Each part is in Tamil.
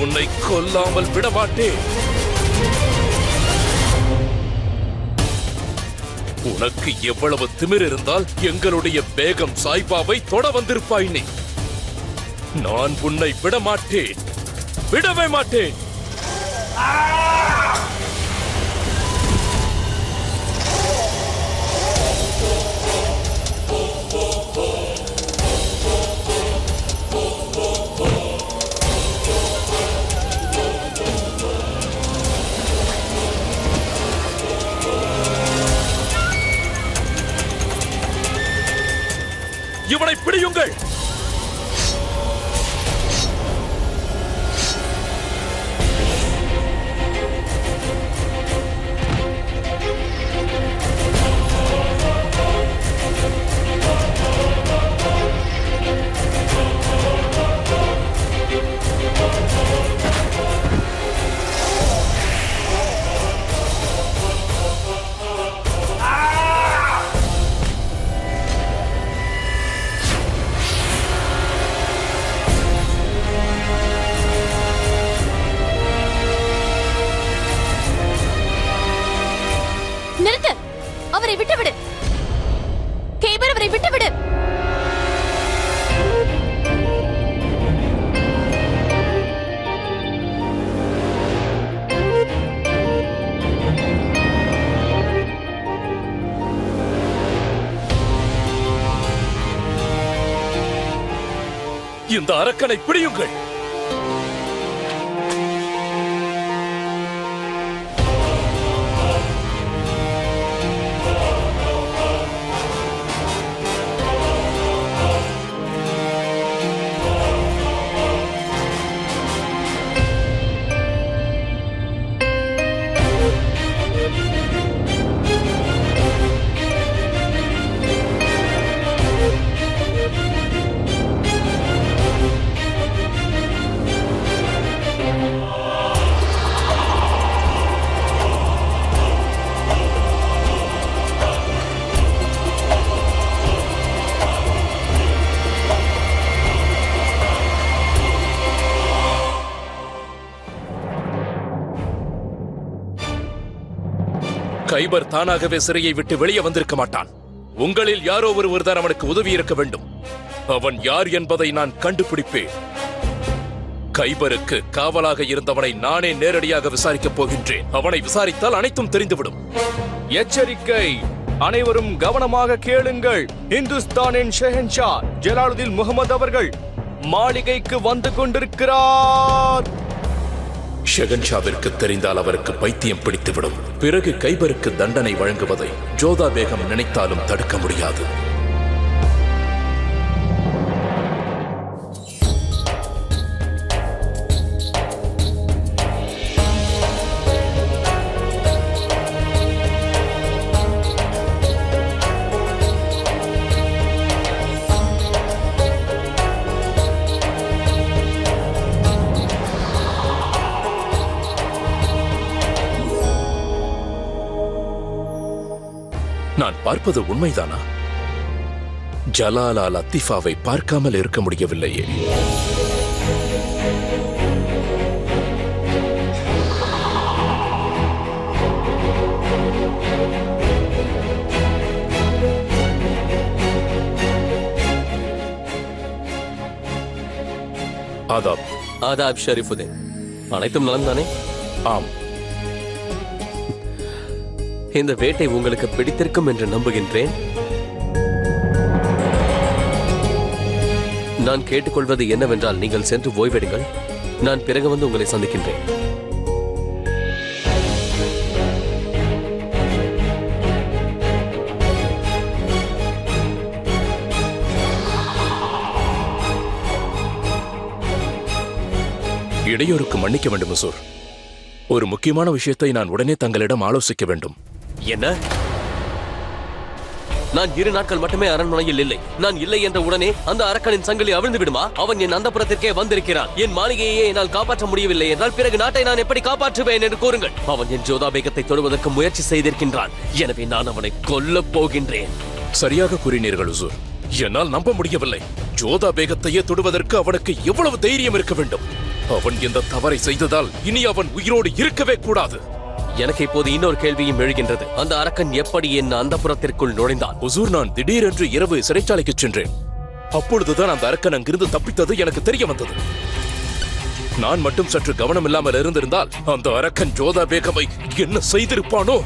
உன்னை கொல்லாமல் விடமாட்டேன். உனக்கு எவ்வளவு திமிர் இருந்தால் எங்களுடைய பேகம் சாய்பாவை தொட வந்திருப்பாய் நீ. நான் உன்னை விடமாட்டேன், விடவே மாட்டேன். இவனை பிடியுங்கள். அவரை விட்டுவிடு கேபர், அவரை விட்டுவிடு. இந்த அரக்கனை பிடியுங்கள். கைபர் தானாகவே சிறையை விட்டு வெளியே வந்திருக்க மாட்டான். உங்களில் யாரோ ஒருவர் தான் அவனுக்கு உதவி இருக்க வேண்டும். அவன் யார் என்பதை நான் கண்டுபிடிப்பேன். கைபருக்கு காவலாக இருந்தவனை நானே நேரடியாக விசாரிக்கப் போகின்றேன். அவனை விசாரித்தால் அனைத்தும் தெரிந்துவிடும். எச்சரிக்கை! அனைவரும் கவனமாக கேளுங்கள். இந்துஸ்தானின் ஷெஹன்ஷா ஜலாலுதீன் முகமது அவர்கள் மாளிகைக்கு வந்து கொண்டிருக்கிறார். ஷெஹன்ஷாவிற்கு தெரிந்தால் அவருக்கு பைத்தியம் பிடித்துவிடும். பிறகு கைபருக்கு தண்டனை வழங்குவதை ஜோதா பேகம் நினைத்தாலும் தடுக்க முடியாது. நான் பார்ப்பது உண்மைதானா? ஜலாலா லத்தீஃபாவை பார்க்காமல் இருக்க முடியவில்லையே. ஆதாப். ஆதாப் ஷரீஃபுதீன். அனைத்தும் நலம்தானே? ஆம். இந்த வேட்டை உங்களுக்கு பிடித்திருக்கும் என்று நம்புகின்றேன். நான் கேட்டுக்கொள்வது என்னவென்றால், நீங்கள் சென்று ஓய்வெடுங்கள். நான் பிறகு வந்து உங்களை சந்திக்கின்றேன். இடையூறுக்கு மன்னிக்க வேண்டும் மசூர். ஒரு முக்கியமான விஷயத்தை நான் உடனே தங்களிடம் ஆலோசிக்க வேண்டும். என்ன? நான் 2 நாட்கள் மட்டுமே அரண்மனையில் இல்லை. நான் இல்லை என்ற உடனே அந்த அரக்கனின் சங்கிலி அவிழ்ந்து விடுமா? அவன் என் அந்தப்புறத்திற்கே வந்திருக்கிறான். என் மாளிகையே என்னால் காப்பாற்ற முடியவில்லை என்றால் பிறகு நாட்டை நான் எப்படி காப்பாற்றுவேன் என்று கூறுங்கள். அவன் என் ஜோதா பேகத்தை தொடுவதற்கு முயற்சி செய்திருக்கின்றான். எனவே நான் அவனை கொல்லப் போகின்றேன். சரியாக கூறினீர்கள் ஹுசூர். என்னால் நம்ப முடியவில்லை. ஜோதா பேகத்தையே தொடுவதற்கு அவனுக்கு எவ்வளவு தைரியம் இருக்க வேண்டும்? அவன் இந்த தவறை செய்ததால் இனி அவன் உயிரோடு இருக்கவே கூடாது. எனக்கு இப்போது இன்னொரு கேள்வியும் எழுகின்றது. அந்த அரக்கன் எப்படி என் அந்தப்புரத்திற்குள் நுழைந்தான்? ஹுசூர், நான் திடீரென்று இரவு சிறைச்சாலைக்கு சென்றேன். அப்பொழுதுதான் அந்த அரக்கன் அங்கிருந்து தப்பித்தது எனக்கு தெரிய வந்தது. நான் மட்டும் சற்று கவனம் இல்லாமல் இருந்திருந்தால் அந்த அரக்கன் ஜோதா பேகமை என்ன செய்திருப்பானோ?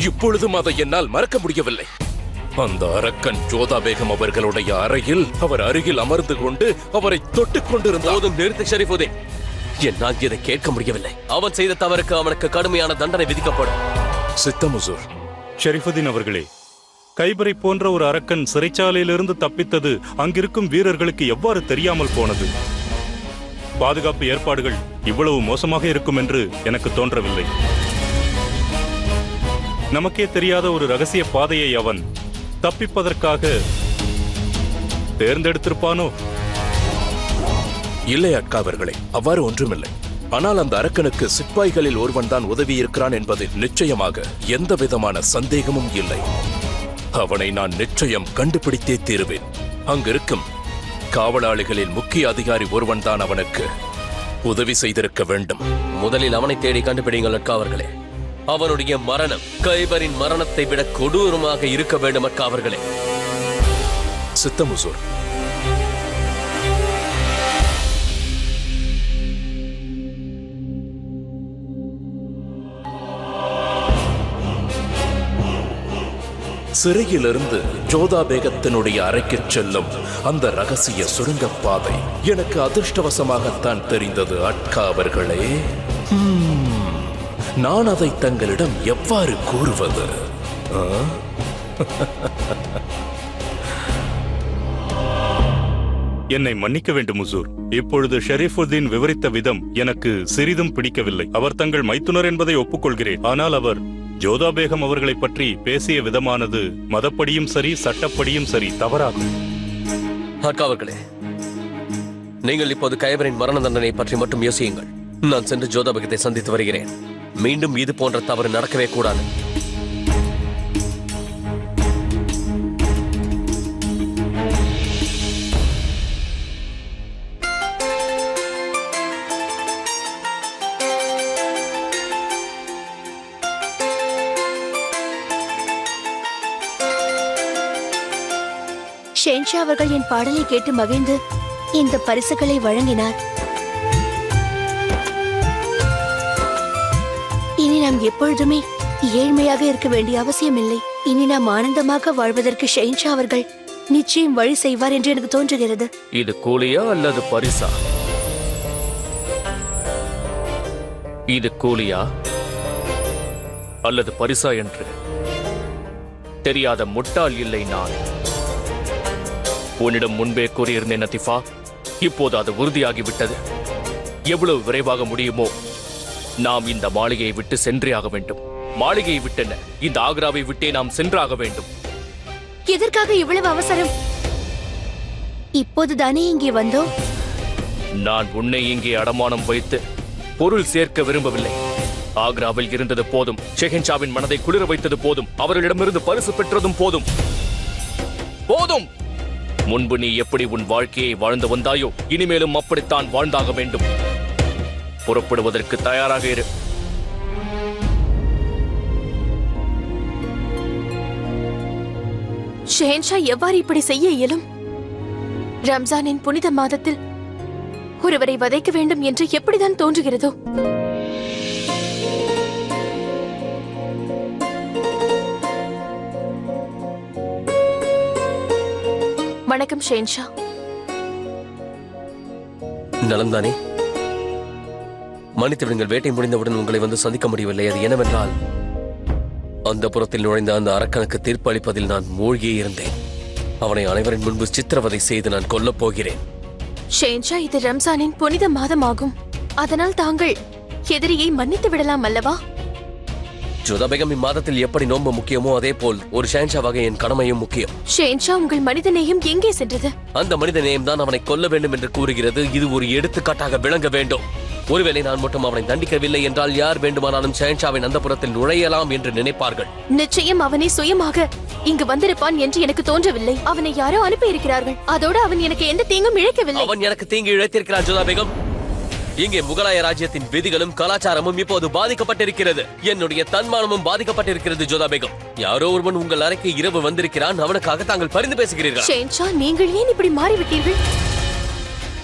இப்பொழுதும் அதை என்னால் மறக்க முடியவில்லை. அந்த அரக்கன் ஜோதா பேகம் அவர்களுடைய அறையில் அவர் அருகில் அமர்ந்து கொண்டு அவரை தொட்டுக் கொண்டிருந்தார். போதும், நிறுத்து ஷரீஃபுதீன். என்னால் இதை கேட்க முடியவில்லை. அவன் செய்த தவறுக்கு அவனுக்கு கடுமையான தண்டனை விதிக்கப்படும். சித்தம் ஹுசூர். ஷரீஃபுதீன் அவர்களே, கைபரை போன்ற ஒரு அரக்கன் சிறைச்சாலையிலிருந்து தப்பித்தது அங்கிருக்கும் வீரர்களுக்கு எவ்வாறு தெரியாமல் போனது? பாதுகாப்பு ஏற்பாடுகள் இவ்வளவு மோசமாக இருக்கும் என்று எனக்கு தோன்றவில்லை. நமக்கே தெரியாத ஒரு ரகசிய பாதையை அவன் தப்பிப்பதற்காக தேர்ந்தெடுத்திருப்பானோ? இல்லை அக்கா அவர்களே, அவ்வாறு ஒன்றுமில்லை. ஆனால் அந்த அரக்கனுக்கு சிப்பாய்களில் ஒருவன் தான் உதவி இருக்கிறான் என்பதில் நிச்சயமாக எந்த விதமான சந்தேகமும் இல்லை. அவனை நான் நிச்சயம் கண்டுபிடித்தே தீருவேன். அங்கிருக்கும் காவலாளிகளில் முக்கிய அதிகாரி ஒருவன் தான் அவனுக்கு உதவி செய்திருக்க வேண்டும். முதலில் அவனை தேடி கண்டுபிடிங்கள் அக்கா அவர்களே. அவனுடைய மரணம் கைபரின் மரணத்தை விட கொடூரமாக இருக்க வேண்டும் அக்கா அவர்களே. சித்தம் ஹுசூர். சிறையிலிருந்து ஜோதா பேகத்தினுடைய அறைக்கு செல்லும் அந்த ரகசிய சுரங்கப்பாதை எனக்கு அதிர்ஷ்டவசமாகத்தான் தெரிந்தது அக்கா அவர்களே. நான் அதை தங்களிடம் எவ்வாறு கூறுவது? என்னை மன்னிக்க வேண்டும் ஹுசூர். இப்பொழுது ஷரீஃபுதீன் விவரித்த விதம் எனக்கு சிறிதும் பிடிக்கவில்லை. அவர் தங்கள் மைத்துனர் என்பதை ஒப்புக்கொள்கிறேன். ஆனால் அவர் ஜோதா பேகம் அவர்களை பற்றி பேசிய விதமானது மதப்படியும் சரி, சட்டப்படியும் சரி தவறாகும். அக்கா அவர்களே, நீங்கள் இப்போது கைபரின் மரண தண்டனை பற்றி மட்டும் யோசியுங்கள். நான் சென்று ஜோதா பேகத்தை சந்தித்து வருகிறேன். மீண்டும் இது போன்ற தவறு நடக்கவே கூடாது. ஷென்ஷா அவர்கள் என் பாடலை கேட்டு மகிழ்ந்து இந்த பரிசுகளை வழங்கினார். இனி நாம் எப்பொழுதுமே ஏழ்மையாக இருக்க வேண்டிய அவசியமில்லை. இனி நாம் ஆனந்தமாக வாழ்வதற்கு ஷென்ஷா அவர்கள் நிச்சயம் வழி செய்வார் என்று எனக்கு தோன்றுகிறது. இது கூலியா அல்லது பரிசா? இது கூலியா அல்லது பரிசா என்று தெரியாத முட்டாள் இல்லை நான். உன்னிடம் முன்பே கூறியிருந்தேன் நதிஃபா. இப்போது அது உறுதியாகிவிட்டது. எவ்வளவு விரைவாக முடியுமோ நாம் இந்த மாளிகையை விட்டு சென்றே ஆக வேண்டும். மாளிகையை விட்டென்ன, இந்த ஆக்ராவை விட்டே நாம் சென்றாக வேண்டும். எதற்காக இவ்வளவு அவசரம்? இப்போதுதானே இங்கே வந்தோம். நான் உன்னை இங்கே அடமானம் வைத்து பொருள் சேர்க்க விரும்பவில்லை. ஆக்ராவில் இருந்தது போதும். ஷெஹன்ஷாவின் மனதை குளிர வைத்தது போதும். அவர்களிடமிருந்து பரிசு பெற்றதும் போதும். போதும். முன்பு நீ எப்படி உன் வாழ்க்கையை வாழ்ந்து வந்தாயோ இனிமேலும் அப்படித்தான் வாழ்ந்தாக வேண்டும். புறப்படுவதற்கு தயாராக இரு. ஷெஹன்ஷா எவ்வாறு இப்படி செய்ய இயலும்? ரம்ஜானின் புனித மாதத்தில் ஒருவரை வதைக்க வேண்டும் என்று எப்படிதான் தோன்றுகிறதோ? வணக்கம் ஷென்ஷா. நலம்தானே? மன்னித்து விடுங்கள், வேட்டை முடிந்தவுடன் உங்களை வந்து சந்திக்க முடியவில்லை. அது என்னவென்றால், அந்த புறத்தில் நுழைந்த அந்த அரக்கனுக்கு தீர்ப்பு அளிப்பதில் நான் மூழ்கியே இருந்தேன். அவனை அனைவரின் முன்பு சித்திரவதை செய்து நான் கொல்லப் போகிறேன். ஷென்ஷா, இது ரம்ஜானின் புனித மாதமாகும். அதனால் தாங்கள் எதிரியை மன்னித்து விடலாம் அல்லவா? ஜோதா பேகம் இம்மாதத்தில் எப்படி நோன்பு முக்கியமோ அதே போல் ஒரு ஷென்ஷாவாக என் கடமையும் முக்கியம். ஷென்ஷா, உங்கள் மனிதநேயம் எங்கே சென்றது? அந்த மனிதநேயம் தான் அவனை கொல்ல வேண்டும் என்று கூறுகிறது. இது ஒரு எடுத்துக்காட்டாக விளங்க வேண்டும். ஒருவேளை நான் மட்டும் அவனை தண்டிக்கவில்லை என்றால் யார் வேண்டுமானாலும் ஷென்ஷாவின் அந்தப்புரத்தில் நுழையலாம் என்று நினைப்பார்கள். நிச்சயம் அவனை சுயமாக இங்கு வந்திருப்பான் என்று எனக்கு தோன்றவில்லை. அவனை யாரோ அனுப்பி இருக்கிறார்கள். அதோடு அவன் எனக்கு எந்த தீங்கும் இழைக்கவில்லை. அவன் எனக்கு தீங்கு இழைத்திருக்கிறான் ஜோதா பேகம். இங்கே முகலாய ராஜ்யத்தின் விதிகளும் கலாச்சாரமும் இப்போது பாதிக்கப்பட்டிருக்கிறது. என்னுடைய தன்மானமும் பாதிக்கப்பட்டிருக்கிறது. ஜோதா பேகம், யாரோ ஒருவன் உங்கள் அறைக்கு இரவு வந்திருக்கிறான். அவனுக்காக தாங்கள் பரிந்து பேசுகிறீர்கள். ஷெஹன்ஷா, நீங்கள் ஏன் இப்படி மாறிவிட்டீர்கள்?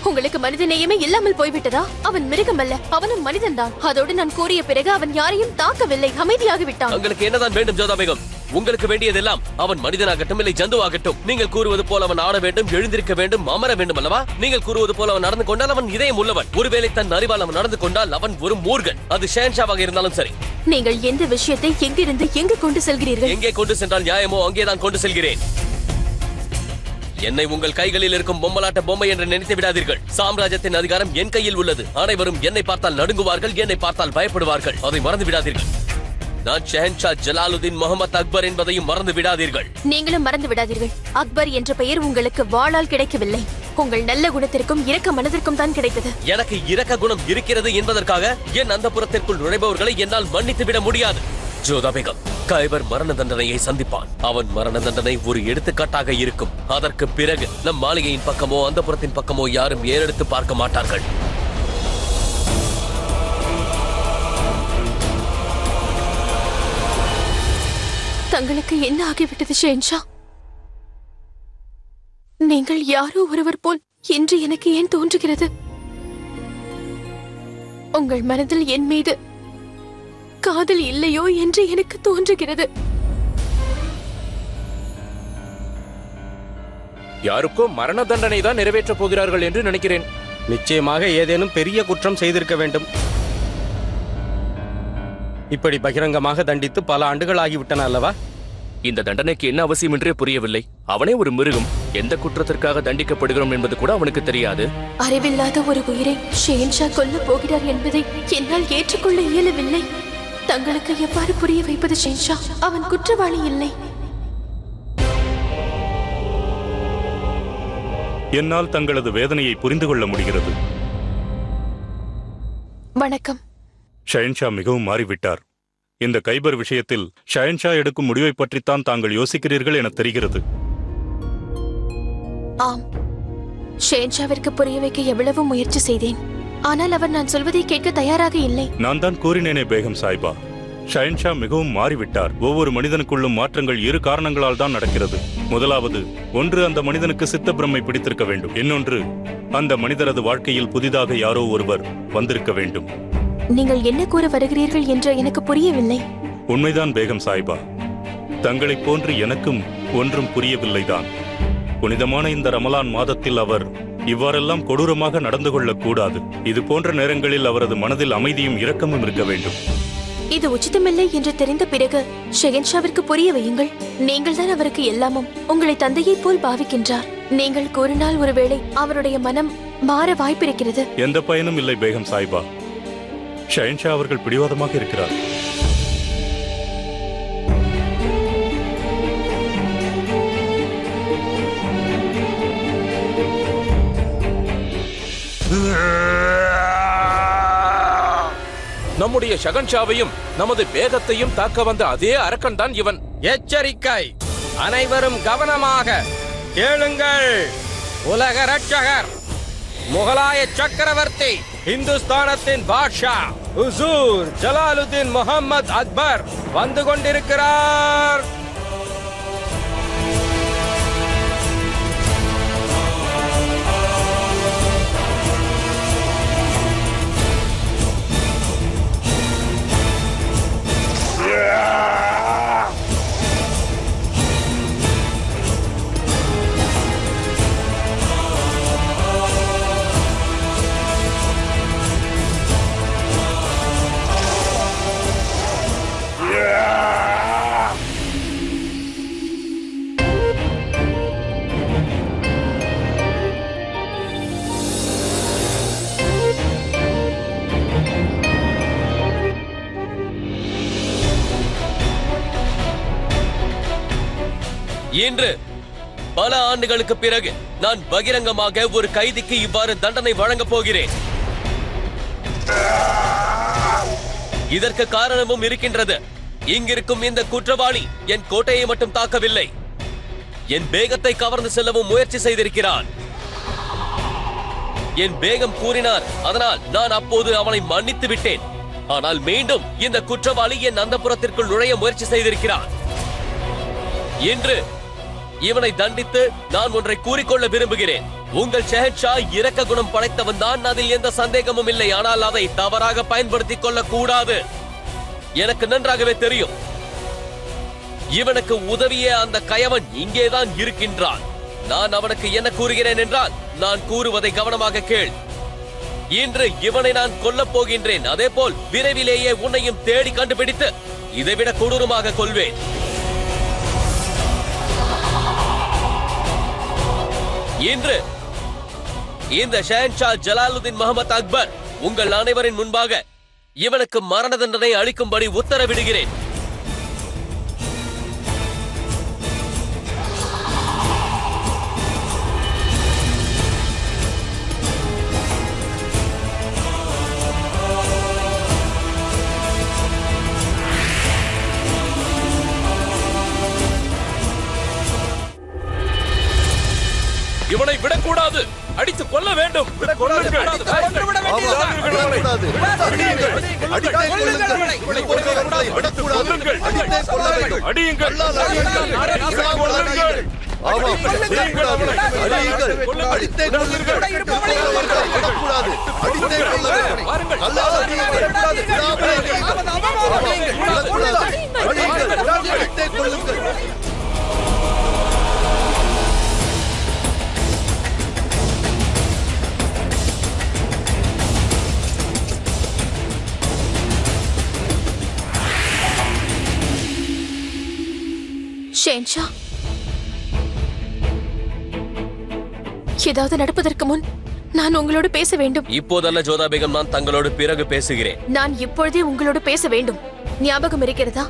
உங்களுக்கு மனித நேயமே இல்லாமல் போய்விட்டதா? அவன் மிருகம் அல்ல, அவனும் மனிதன்தான். அதோடு நான் கூறிய பிறகு அவன் யாரையும் தாக்கவில்லை, அமைதியாகி விட்டான். உங்களுக்கு என்னதான் வேண்டும் ஜோதா பேகம்? உங்களுக்கு வேண்டியதெல்லாம் அவன் மனிதனாகட்டும் இல்லை ஜந்துவாகட்டும், நீங்கள் கூறுவது போல அவன் ஆட வேண்டும், எழுந்திருக்க வேண்டும், அமர வேண்டும் அல்லவா? நீங்கள் கூறுவது போல அவன் நடந்து கொண்டால் அவன் இதயம் உள்ளவன். ஒருவேளை தன் அறிவால் அவன் நடந்து கொண்டால் அவன் ஒரு மூர்கன். அது ஷெஹன்ஷாவாக இருந்தாலும் சரி. நீங்கள் எந்த விஷயத்தை எங்கிருந்து எங்கு கொண்டு செல்கிறீர்கள்? எங்கே கொண்டு சென்றால் நியாயமோ அங்கேதான் கொண்டு செல்கிறேன். என்னை உங்கள் கைகளில் இருக்கும் பொம்மலாட்ட பொம்மை என்று நினைத்து விடாதீர்கள். சாம்ராஜ்யத்தின் அதிகாரம் என் கையில் உள்ளது. அனைவரும் என்னை பார்த்தால் நடுங்குவார்கள், என்னை பார்த்தால் பயப்படுவார்கள். அதை மறந்து விடாதீர்கள். நான் ஷெஹன்ஷா ஜலாலுதீன் முகமது அக்பர் என்பதையும் மறந்து விடாதீர்கள். நீங்களும் மறந்து விடாதீர்கள். அக்பர் என்ற பெயர் உங்களுக்கு வாளால் கிடைக்கவில்லை, உங்கள் நல்ல குணத்திற்கும் இரக்க மனதிற்கும் தான் கிடைத்தது. எனக்கு இரக்க குணம் இருக்கிறது என்பதற்காக என் அந்தப்புரத்திற்குள் நுழைபவர்களை என்னால் மன்னித்து விட முடியாது. ஜோதா பேகம், கைபர் மரண தண்டனையை சந்திப்பான். அவன் மரண தண்டனை ஒரு எடுத்துக்காட்டாக இருக்கும். அதற்கு பிறகு நம் மாளிகையின் பக்கமோ அந்தப்புரத்தின் பக்கமோ யாரும் ஏறெடுத்து பார்க்க மாட்டார்கள். தங்களுக்கு என்ன ஆகிவிட்டது ஷெஹன்ஷா? நீங்கள் யாரோ ஒருவர் போல் என்று எனக்கு ஏன் தோன்றுகிறது? உங்கள் மனதில் என் மீது காதல் இல்லையோ என்று எனக்கு தோன்றுகிறது. யாருக்கோ மரண தண்டனை தான் நிறைவேற்றப் போகிறார்கள் என்று நினைக்கிறேன். நிச்சயமாக ஏதேனும் பெரிய குற்றம் செய்திருக்க வேண்டும். இப்படி பகிரங்கமாக தண்டித்து பல ஆண்டுகள் ஆகிவிட்டன அல்லவா? இந்த தண்டனைக்கு என்ன அவசியம் என்றே புரியவில்லை. அவனே ஒரு மிருகம். எந்த குற்றத்திற்காக தண்டிக்கப்படுகிறோம் என்பது கூட அவனுக்கு தெரியாது. அறிவில்லாத ஒரு உயிரை ஷெஹன்ஷா கொல்ல போகிறார் என்பதை என்னால் ஏற்றுக்கொள்ள இயலவில்லை. தங்களுக்கு எவ்வாறு புரிய வைப்பது ஷெஹன்ஷா? அவன் குற்றவாளி இல்லை. என்னால் தங்களது வேதனையை புரிந்து கொள்ள முடிகிறது. வணக்கம். ஷெஹன்ஷா மிகவும் மாறிவிட்டார். இந்த கைபர் விஷயத்தில் ஷெஹன்ஷா எடுக்கும் முடிவை பற்றித்தான் தாங்கள் யோசிக்கிறீர்கள் என தெரிகிறது. ஆம், ஷெஹன்ஷாவிற்கு புரிய வைக்க எவ்வளவு முயற்சி செய்தேன். ஆனால் அவர் நான் சொல்வதை கேட்க தயாராக இல்லை. நான் தான் கூறினேனே பேகம் சாய்பா, ஷெஹன்ஷா மிகவும் மாறிவிட்டார். ஒவ்வொரு மனிதனுக்குள்ளும் மாற்றங்கள் இரு காரணங்களால் தான் நடக்கிறது. முதலாவது, ஒன்று அந்த மனிதனுக்கு சித்த பிரம்மை பிடித்திருக்க வேண்டும். இன்னொன்று, அந்த மனிதரது வாழ்க்கையில் புதிதாக யாரோ ஒருவர் வந்திருக்க வேண்டும். நீங்கள் என்ன கூற வருகிறீர்கள் என்று எனக்கு புரியவில்லை. உண்மைதான் பேகம் சாய்பா, தங்களைப் போன்று எனக்கும் ஒன்றும் புரியவில்லைதான். புனிதமான இந்த ரமலான் மாதத்தில் அவர் இவ்வாறெல்லாம் கொடூரமாக நடந்து கொள்ளக்கூடாது. இது போன்ற நேரங்களில் அவரது மனதில் அமைதியும் இரக்கமும் இருக்க வேண்டும். இது உச்சிதமில்லை என்று தெரிந்த பிறகு ஷெஹன்ஷாவிற்கு புரிய வையுங்கள். நீங்கள் தான் அவருக்கு எல்லாமும். உங்களை தந்தையைப் போல் பாவிக்கின்றார். நீங்கள் கூறினால் ஒருவேளை அவருடைய மனம் மாற வாய்ப்பிருக்கிறது. எந்த பயனும் இல்லை பேகம் சாய்பா. ஷெஹன்ஷா அவர்கள் பிடிவாதமாக இருக்கிறார். நம்முடைய ஷெஹன்ஷாவையும் நமது பேகத்தையும் தாக்க வந்த அதே அரக்கன் தான் இவன். எச்சரிக்கை! அனைவரும் கவனமாக கேளுங்கள். உலக ரட்சகர், முகலாய சக்கரவர்த்தி, இந்துஸ்தானத்தின் பாட்ஷா ஹுசூர் ஜலாலுதீன் முகமது அக்பர் வந்து கொண்டிருக்கிறார். இன்று பல ஆண்டுகளுக்கு பிறகு நான் பகிரங்கமாக ஒரு கைதிக்கு இவ்வாறு தண்டனை வழங்கப் போகிறேன். இதற்கு காரணமும் இருக்கின்றது. இங்கிருக்கும் இந்த குற்றவாளி என் கோட்டையை மட்டும் தாக்கவில்லை, என் பேகத்தை கவர்ந்து செல்லவும் முயற்சி செய்திருக்கிறான். என் பேகம் கூறினார். அதனால் நான் அப்போது அவனை மன்னித்து விட்டேன். ஆனால் மீண்டும் இந்த குற்றவாளி என் அந்தப்புறத்திற்குள் நுழைய முயற்சி செய்திருக்கிறான். இன்று இவனை தண்டித்து நான் ஒன்றை கூறிக்கொள்ள விரும்புகிறேன். உங்கள் ஷெஹன்ஷா இரக்க குணம் படைத்தவன் தான், அதில் எந்த சந்தேகமும் இல்லை. ஆனால் அதை தவறாக பயன்படுத்திக் கொள்ள கூடாது. எனக்கு நன்றாகவே தெரியும். இவனுக்கு உதவிய அந்த கயவன் இங்கேதான் இருக்கின்றான். நான் அவனுக்கு என்ன கூறுகிறேன் என்றால், நான் கூறுவதை கவனமாக கேள். இன்று இவனை நான் கொல்லப் போகின்றேன். அதே போல் விரைவிலேயே உன்னையும் தேடி கண்டுபிடித்து இதைவிட கொடூரமாக கொல்வேன். இன்று இந்த ஷெஹன்ஷா ஜலாலுதீன் முகமது அக்பர் உங்கள் அனைவரின் முன்பாக இவனுக்கு மரண தண்டனை அளிக்கும்படி உத்தரவிடுகிறேன். இவனை விடக்கூடாது, அடித்து கொல்ல வேண்டும். ஷெஹன்ஷா, ஏதாவது நடப்பதற்கு முன் நான் உங்களோடு பேச வேண்டும். இப்போதல்ல ஜோதா பேகம், நான் தங்களோடு பிறகு பேசுகிறேன். நான் இப்பொழுதே உங்களோடு பேச வேண்டும். ஞாபகம் இருக்கிறதா?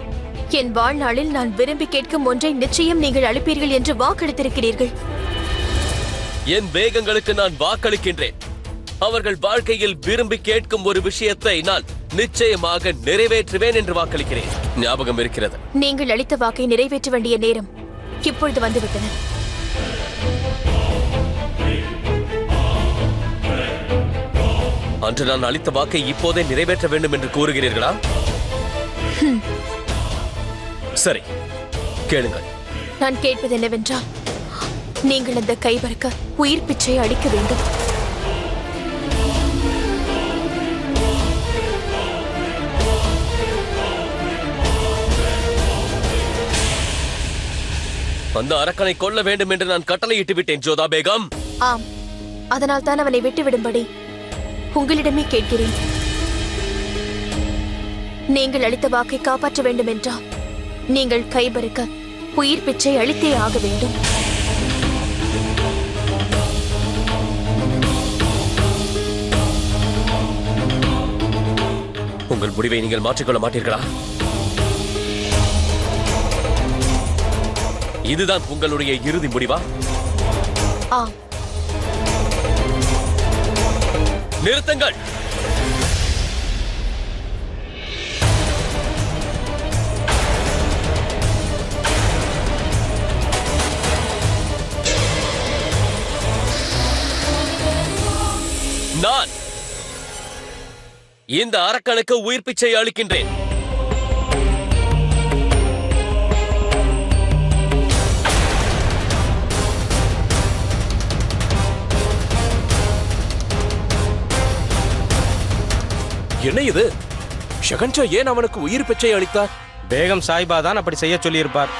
என் வாழ்நாளில் நான் விரும்பி கேட்கும் ஒன்றை நிச்சயம் நீங்கள் அளிப்பீர்கள் என்று வாக்களித்திருக்கிறீர்கள். என் பேகங்களுக்கு நான் வாக்களிக்கின்றேன். அவர்கள் வாழ்க்கையில் விரும்பி கேட்கும் ஒரு விஷயத்தை நான் நிச்சயமாக நிறைவேற்றுவேன் என்று வாக்களிக்கிறேன். ஞாபகம் இருக்கிறது. நீங்கள் அளித்த வாக்கை நிறைவேற்ற வேண்டிய நேரம் இப்பொழுது வந்துவிட்டன. அன்று நான் அளித்த வாக்கை இப்போதே நிறைவேற்ற வேண்டும் என்று கூறுகிறீர்களா? சரி, கேளுங்கள். நான் கேட்பது என்னவென்றால், நீங்கள் அந்த கைபருக்கு உயிர் பிச்சை அளிக்க வேண்டும். அந்த அரக்கனை கொல்ல வேண்டும் என்று நான் கட்டளையிட்டு விட்டேன் ஜோதா பேகம். ஆம், அதனால் தான் அவனை விட்டுவிடும்படி உங்களிடமே கேட்கிறேன். நீங்கள் அளித்த வாக்கை காப்பாற்ற வேண்டும் என்றால் நீங்கள் கைபருக்கு உயிர் பிச்சை அளித்தே ஆக வேண்டும். உங்கள் முடிவை நீங்கள் மாற்றிக்கொள்ள மாட்டீர்களா? இதுதான் உங்களுடைய இறுதி முடிவா? ஆம். நிறுத்துங்கள். நான் இந்த அரக்கனுக்கு உயிர் பிச்சை அளிக்கின்றேன். என்ன இது? ஷெஹன்ஷா ஏன் அவனுக்கு உயிர் பிச்சை அளித்தார்? பேகம் சாஹிபா தான் அப்படி செய்ய சொல்லியிருப்பார்.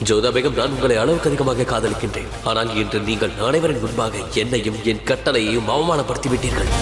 ஜோதா பேகம், நான் உங்களை அளவுக்கு அதிகமாக காதலிக்கின்றேன். ஆனால் இன்று நீங்கள் அனைவரின் முன்பாக என்னையும் என் கட்டளையையும் அவமானப்படுத்தி விட்டீர்கள்.